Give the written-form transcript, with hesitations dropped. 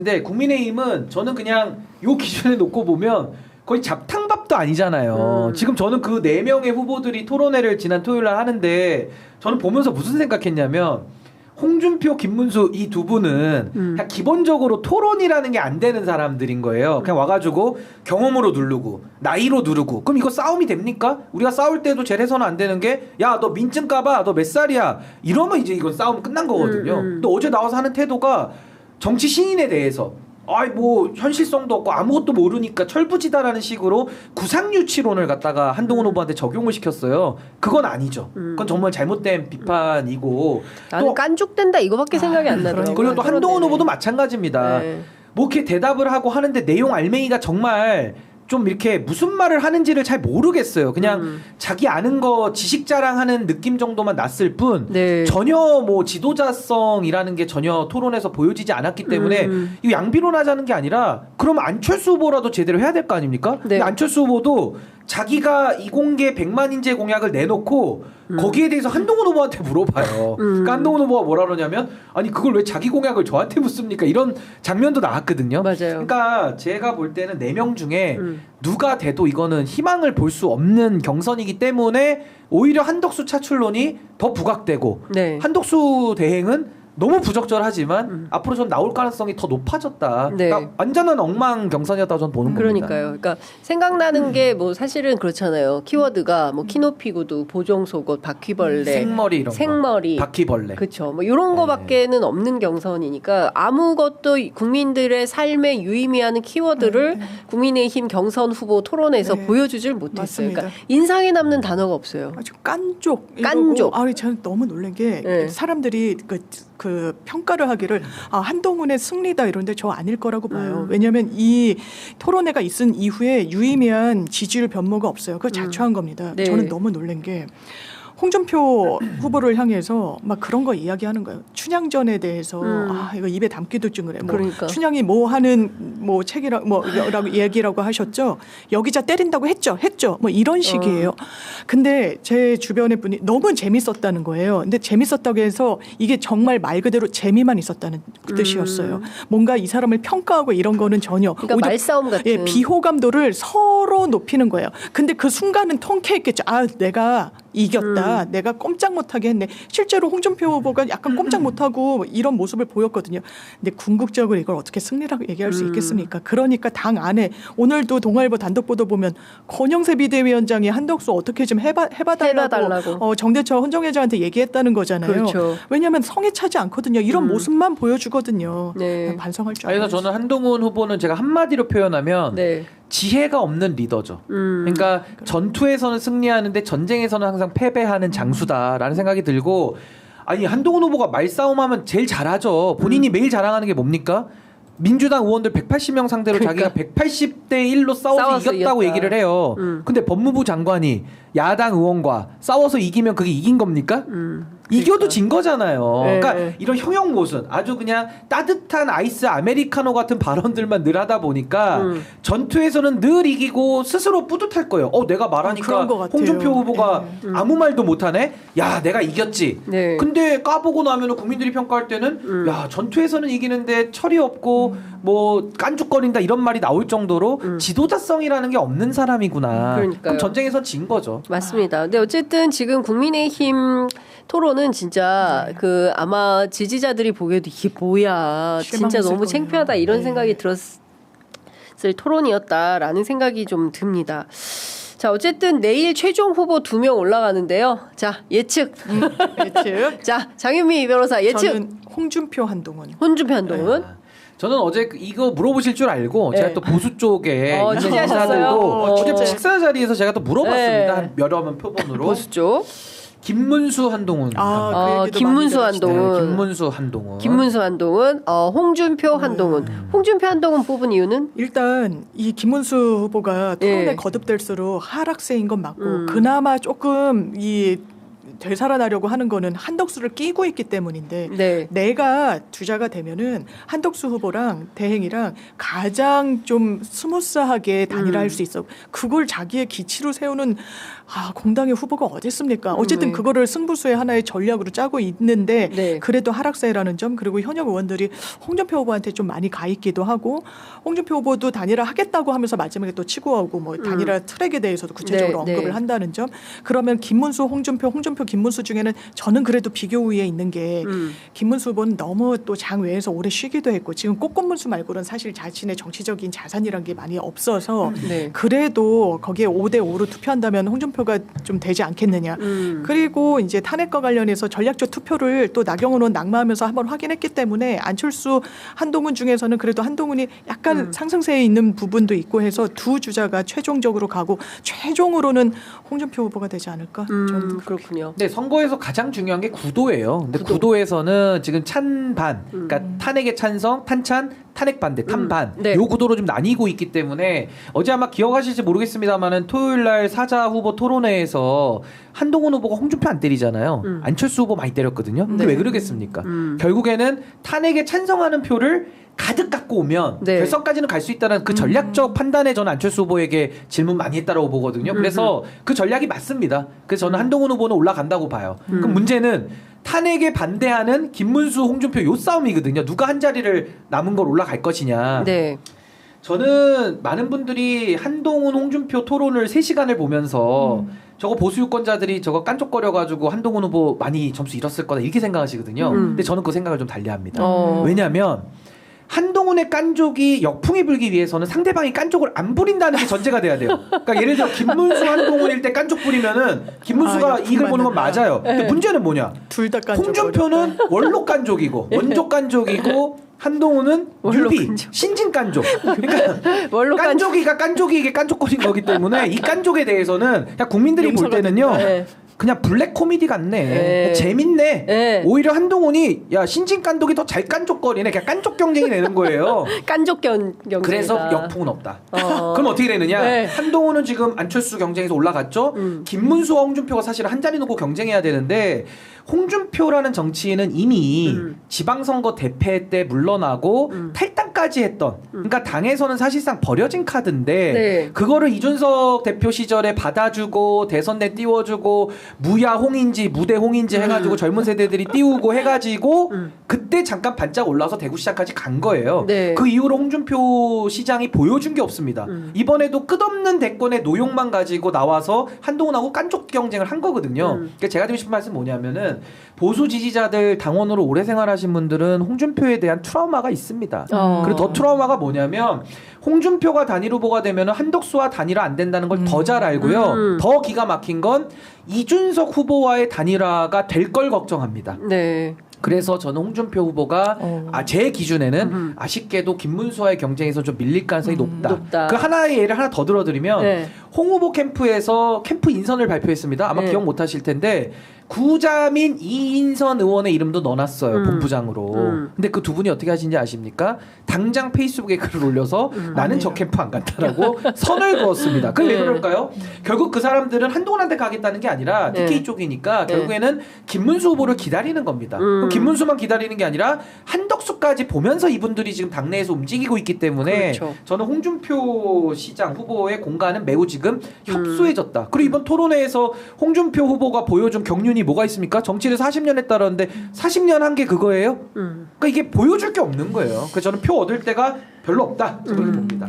근데 국민의힘은 저는 그냥 요 기준에 놓고 보면 거의 잡탕밥도 아니잖아요. 지금 저는 그 4명의 후보들이 토론회를 지난 토요일 날 하는데 저는 보면서 무슨 생각했냐면 홍준표, 김문수 이 두 분은 그냥 기본적으로 토론이라는 게 안 되는 사람들인 거예요. 그냥 와가지고 경험으로 누르고 나이로 누르고 그럼 이거 싸움이 됩니까? 우리가 싸울 때도 제일 해서는 안 되는 게 야 너 민증 까봐 너 몇 살이야 이러면 이제 이건 싸움 끝난 거거든요. 근데 어제 나와서 하는 태도가 정치 신인에 대해서 아이 뭐 현실성도 없고 아무것도 모르니까 철부지다라는 식으로 구상유치론을 갖다가 한동훈 후보한테 적용을 시켰어요. 그건 아니죠. 그건 정말 잘못된 비판이고 나는 또 깐족된다 이거밖에 생각이 안 나더라고요. 그리고 또 한동훈 후보도 마찬가지입니다. 네. 뭐 이렇게 대답을 하고 하는데 내용 알맹이가 정말 좀 이렇게 무슨 말을 하는지를 잘 모르겠어요. 그냥 자기 아는 거 지식 자랑하는 느낌 정도만 났을 뿐 네. 전혀 뭐 지도자성이라는 게 전혀 토론에서 보여지지 않았기 때문에 이거 양비론하자는 게 아니라 그러면 안철수 후보라도 제대로 해야 될 거 아닙니까? 네. 근데 안철수 후보도 자기가 이공계 100만 인재 공약을 내놓고 거기에 대해서 한동훈 후보한테 물어봐요. 그러니까 한동훈 후보가 뭐라 그러냐면 아니 그걸 왜 자기 공약을 저한테 묻습니까? 이런 장면도 나왔거든요. 맞아요. 그러니까 제가 볼 때는 4명 중에 누가 돼도 이거는 희망을 볼 수 없는 경선이기 때문에 오히려 한덕수 차출론이 더 부각되고 네. 한덕수 대행은 너무 부적절하지만 앞으로 전 나올 가능성이 더 높아졌다. 네. 그러니까 완전한 엉망 경선이었다고 저는 보는 겁니다. 그러니까요. 그러니까 생각나는 게 뭐 사실은 그렇잖아요. 키워드가 뭐 키높이구두, 보종속옷, 바퀴벌레, 생머리 이런 생머리, 거. 바퀴벌레. 그렇죠. 뭐 이런 거밖에는 없는 경선이니까 아무것도 국민들의 삶에 유의미하는 키워드를 국민의힘 경선 후보 토론에서 네. 보여주질 못했어요. 맞습니다. 그러니까 인상에 남는 단어가 없어요. 아주 깐족. 깐족. 아, 저는 너무 놀란 게 네. 사람들이 그 평가를 하기를 한동훈의 승리다 이런데 저 아닐 거라고 봐요. 왜냐하면 이 토론회가 있은 이후에 유의미한 지지율 변모가 없어요. 그거 자초한 겁니다. 네. 저는 너무 놀란 게 홍준표 후보를 향해서 막 그런 거 이야기하는 거예요. 춘향전에 대해서 아 이거 입에 담기도 ጭ그래. 뭐 그러니까. 춘향이 뭐 하는 뭐 책이라 뭐라고 얘기라고 하셨죠. 여기자 때린다고 했죠. 뭐 이런 식이에요. 근데 제 주변의 분이 너무 재밌었다는 거예요. 근데 재밌었다고 해서 이게 정말 말 그대로 재미만 있었다는 뜻이었어요. 뭔가 이 사람을 평가하고 이런 거는 전혀. 그러니까 오히려 말싸움 같은. 예, 비호감도를 서로 높이는 거예요. 근데 그 순간은 통쾌했겠죠. 아, 내가 이겼다. 내가 꼼짝 못하게 했네. 실제로 홍준표 후보가 약간 꼼짝 못하고 이런 모습을 보였거든요. 근데 궁극적으로 이걸 어떻게 승리라고 얘기할 수 있겠습니까? 그러니까 당 안에 오늘도 동아일보 단독 보도 보면 권영세 비대위원장이 한덕수 어떻게 좀 해봐달라고 정대철 헌정회장한테 얘기했다는 거잖아요. 그렇죠. 왜냐하면 성에 차지 않거든요. 이런 모습만 보여주거든요. 네. 반성할 줄 그래서 알아요. 저는 한동훈 후보는 제가 한마디로 표현하면 네. 지혜가 없는 리더죠. 그러니까 전투에서는 승리하는데 전쟁에서는 항상 패배하는 장수다라는 생각이 들고 아니 한동훈 후보가 말싸움하면 제일 잘하죠. 본인이 매일 자랑하는 게 뭡니까? 민주당 의원들 180명 상대로 그러니까. 자기가 180대 1로 싸워서 이겼다고 이겼다. 얘기를 해요. 근데 법무부 장관이 야당 의원과 싸워서 이기면 그게 이긴 겁니까? 이겨도 진 거잖아요. 네. 그러니까 이런 형용 모순 아주 그냥 따뜻한 아이스 아메리카노 같은 발언들만 늘 하다 보니까 전투에서는 늘 이기고 스스로 뿌듯할 거예요. 내가 말하니까 그런 것 같아요. 홍준표 후보가 아무 말도 못하네. 야 내가 이겼지. 네. 근데 까보고 나면 국민들이 평가할 때는 야 전투에서는 이기는데 철이 없고 뭐 깐죽거린다 이런 말이 나올 정도로 지도자성이라는 게 없는 사람이구나. 그러니까요. 그럼 전쟁에선 진 거죠. 맞습니다. 근데 어쨌든 지금 국민의힘 토론은 진짜 그 아마 지지자들이 보기에도 이게 뭐야. 진짜 실망했을 너무 거예요. 창피하다 이런 네. 생각이 들었을 토론이었다라는 생각이 좀 듭니다. 자, 어쨌든 내일 최종 후보 2명 올라가는데요. 자, 예측. 예측. 자, 장윤미 변호사 예측. 저는 홍준표 한동훈. 혼준표 한동훈. 저는 어제 이거 물어보실 줄 알고 제가 네. 또 보수 쪽에 있는 취재하셨어요? 인사들도 어제 진짜. 식사 자리에서 제가 또 물어봤습니다. 네. 한 여러 번 표본으로. 보수 쪽. 김문수 한동훈. 그 얘기도 김문수 많이 들었죠. 한동훈. 김문수 한동훈. 김문수 한동훈, 홍준표 한동훈. 홍준표 한동훈 뽑은 이유는? 일단 이 김문수 후보가 토론에 예. 거듭될수록 하락세인 건 맞고 그나마 조금 이 되살아나려고 하는 거는 한덕수를 끼고 있기 때문인데 네. 내가 주자가 되면은 한덕수 후보랑 대행이랑 가장 좀 스무스하게 단일화할 수 있어. 그걸 자기의 기치로 세우는 공당의 후보가 어디 있습니까? 어쨌든 네. 그거를 승부수의 하나의 전략으로 짜고 있는데 네. 그래도 하락세라는 점 그리고 현역 의원들이 홍준표 후보한테 좀 많이 가 있기도 하고 홍준표 후보도 단일화 하겠다고 하면서 마지막에 또 치고하고 뭐 단일화 트랙에 대해서도 구체적으로 네, 언급을 네. 한다는 점. 그러면 김문수, 홍준표, 김문수 중에는 저는 그래도 비교 우위에 있는 게 김문수 후보는 너무 또 장외에서 오래 쉬기도 했고 지금 꽃꽃문수 말고는 사실 자신의 정치적인 자산이란 게 많이 없어서 네. 그래도 거기에 5대5로 투표한다면 홍준표가 좀 되지 않겠느냐. 그리고 이제 탄핵과 관련해서 전략적 투표를 또 나경원 의원 낙마하면서 한번 확인했기 때문에 안철수, 한동훈 중에서는 그래도 한동훈이 약간 상승세에 있는 부분도 있고 해서 두 주자가 최종적으로 가고 최종으로는 홍준표 후보가 되지 않을까. 저는 그렇군요. 네, 선거에서 가장 중요한 게 구도예요. 근데 구도에서는 지금 찬반, 그러니까 탄핵에 찬성, 탄찬, 탄핵 반대, 탄반 네. 요 구도로 좀 나뉘고 있기 때문에 어제 아마 기억하실지 모르겠습니다만은 토요일 날 사자 후보 토론회에서 한동훈 후보가 홍준표 안 때리잖아요. 안철수 후보 많이 때렸거든요. 근데 왜 그러겠습니까? 결국에는 탄핵에 찬성하는 표를 가득 갖고 오면 네. 결선까지는 갈 수 있다는 그 전략적 판단에 저는 안철수 후보에게 질문 많이 했다고 보거든요. 그래서 그 전략이 맞습니다. 그래서 저는 한동훈 후보는 올라간다고 봐요. 그럼 문제는 탄핵에 반대하는 김문수, 홍준표 요 싸움이거든요. 누가 한 자리를 남은 걸 올라갈 것이냐. 네. 저는 많은 분들이 한동훈, 홍준표 토론을 3시간을 보면서 저거 보수유권자들이 저거 깐족거려가지고 한동훈 후보 많이 점수 잃었을 거다 이렇게 생각하시거든요. 근데 저는 그 생각을 좀 달리합니다. 왜냐하면 한동훈의 깐족이 역풍이 불기 위해서는 상대방이 깐족을 안 부린다는 게 전제가 돼야 돼요. 그러니까 예를 들어 김문수, 한동훈일 때 깐족 부리면은 김문수가 이익을 보는 건 맞아요. 근데 문제는 뭐냐? 둘 다 깐족. 홍준표는 원로 깐족이고 원조 깐족이고 한동훈은 뉴비, 신진 깐족. 그러니까 원로 깐족이가 깐족이게 깐족거린 거기 때문에 이 깐족에 대해서는 그냥 국민들이 볼 때는요. 네. 그냥 블랙 코미디 같네. 네. 재밌네. 네. 오히려 한동훈이 야 신진 깐독이 더 잘 깐족거리네. 그냥 깐족 경쟁이 되는 거예요. 깐족 경쟁이다. 그래서 역풍은 없다. 그럼 어떻게 되느냐? 네. 한동훈은 지금 안철수 경쟁에서 올라갔죠. 김문수와 홍준표가 사실 한 자리 놓고 경쟁해야 되는데 홍준표라는 정치인은 이미 지방선거 대패 때 물러나고 탈당까지 했던 그러니까 당에서는 사실상 버려진 카드인데 네. 그거를 이준석 대표 시절에 받아주고 대선 내 띄워주고 무야 홍인지 무대 홍인지 해가지고 젊은 세대들이 띄우고 해가지고 그때 잠깐 반짝 올라서 대구 시장까지 간 거예요. 네. 그 이후로 홍준표 시장이 보여준 게 없습니다. 이번에도 끝없는 대권의 노용만 가지고 나와서 한동훈하고 깐족 경쟁을 한 거거든요. 그러니까 제가 드리고 싶은 말씀은 뭐냐면은 보수 지지자들 당원으로 오래 생활하신 분들은 홍준표에 대한 트라우마가 있습니다. 그리고 더 트라우마가 뭐냐면 홍준표가 단일 후보가 되면 한덕수와 단일화 안 된다는 걸 더 잘 알고요. 더 기가 막힌 건 이준석 후보와의 단일화가 될 걸 걱정합니다. 네. 그래서 저는 홍준표 후보가 제 기준에는 아쉽게도 김문수와의 경쟁에서 좀 밀릴 가능성이 높다. 그 하나의 예를 하나 더 들어드리면 네. 홍 후보 캠프에서 캠프 인선을 발표했습니다. 아마 네. 기억 못하실 텐데 구자민 이인선 의원의 이름도 넣어놨어요. 본부장으로. 근데 그 두 분이 어떻게 하신지 아십니까? 당장 페이스북에 글을 올려서 나는 저 캠프 안 간다라고 선을 그었습니다. 그게 왜 그럴까요? 결국 그 사람들은 한동훈한테 가겠다는 게 아니라 TK 네. 쪽이니까 네. 결국에는 김문수 후보를 기다리는 겁니다. 그럼 김문수만 기다리는 게 아니라 한덕수까지 보면서 이분들이 지금 당내에서 움직이고 있기 때문에 그렇죠. 저는 홍준표 시장 후보의 공간은 매우 지금 협소해졌다. 그리고 이번 토론회에서 홍준표 후보가 보여준 경륜이 뭐가 있습니까? 정치를 40년 했다라는데 40년 한 게 그거예요? 그러니까 이게 보여줄 게 없는 거예요. 그래서 저는 표 얻을 때가 별로 없다. 저는 봅니다.